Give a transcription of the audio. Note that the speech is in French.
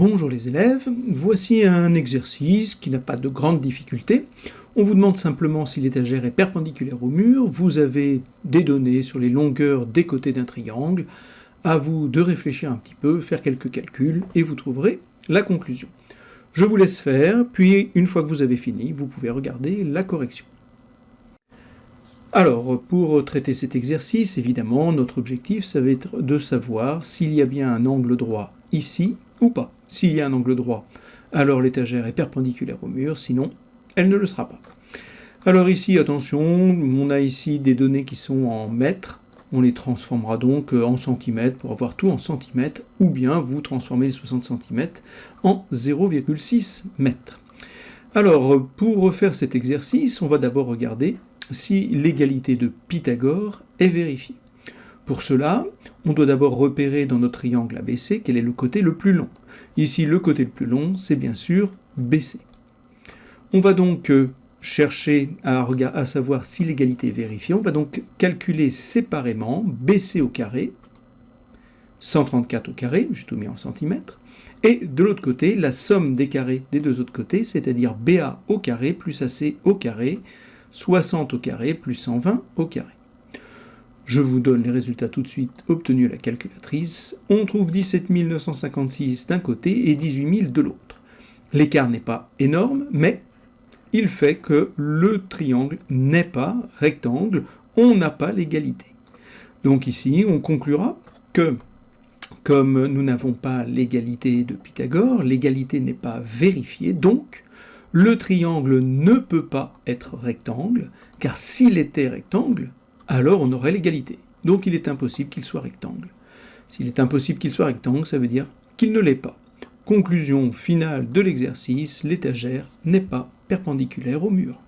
Bonjour les élèves, voici un exercice qui n'a pas de grande difficulté. On vous demande simplement si l'étagère est perpendiculaire au mur, vous avez des données sur les longueurs des côtés d'un triangle, à vous de réfléchir un petit peu, faire quelques calculs et vous trouverez la conclusion. Je vous laisse faire, puis une fois que vous avez fini, vous pouvez regarder la correction. Alors, pour traiter cet exercice, évidemment, notre objectif, ça va être de savoir s'il y a bien un angle droit ici ou pas. S'il y a un angle droit, alors l'étagère est perpendiculaire au mur, sinon, elle ne le sera pas. Alors ici, attention, on a ici des données qui sont en mètres, on les transformera donc en centimètres pour avoir tout en centimètres, ou bien vous transformez les 60 cm en 0,6 mètres. Alors, pour refaire cet exercice, on va d'abord regarder si l'égalité de Pythagore est vérifiée. Pour cela, on doit d'abord repérer dans notre triangle ABC quel est le côté le plus long. Ici, le côté le plus long, c'est bien sûr BC. On va donc chercher à savoir si l'égalité est vérifiée. On va donc calculer séparément BC au carré, 134 au carré, j'ai tout mis en centimètres, et de l'autre côté, la somme des carrés des deux autres côtés, c'est-à-dire BA au carré plus AC au carré, 60 au carré plus 120 au carré. Je vous donne les résultats tout de suite obtenus à la calculatrice. On trouve 17 956 d'un côté et 18 000 de l'autre. L'écart n'est pas énorme, mais il fait que le triangle n'est pas rectangle, on n'a pas l'égalité. Donc ici, on conclura que, comme nous n'avons pas l'égalité de Pythagore, l'égalité n'est pas vérifiée, donc le triangle ne peut pas être rectangle, car s'il était rectangle, alors on aurait l'égalité. Donc il est impossible qu'il soit rectangle. S'il est impossible qu'il soit rectangle, ça veut dire qu'il ne l'est pas. Conclusion finale de l'exercice, l'étagère n'est pas perpendiculaire au mur.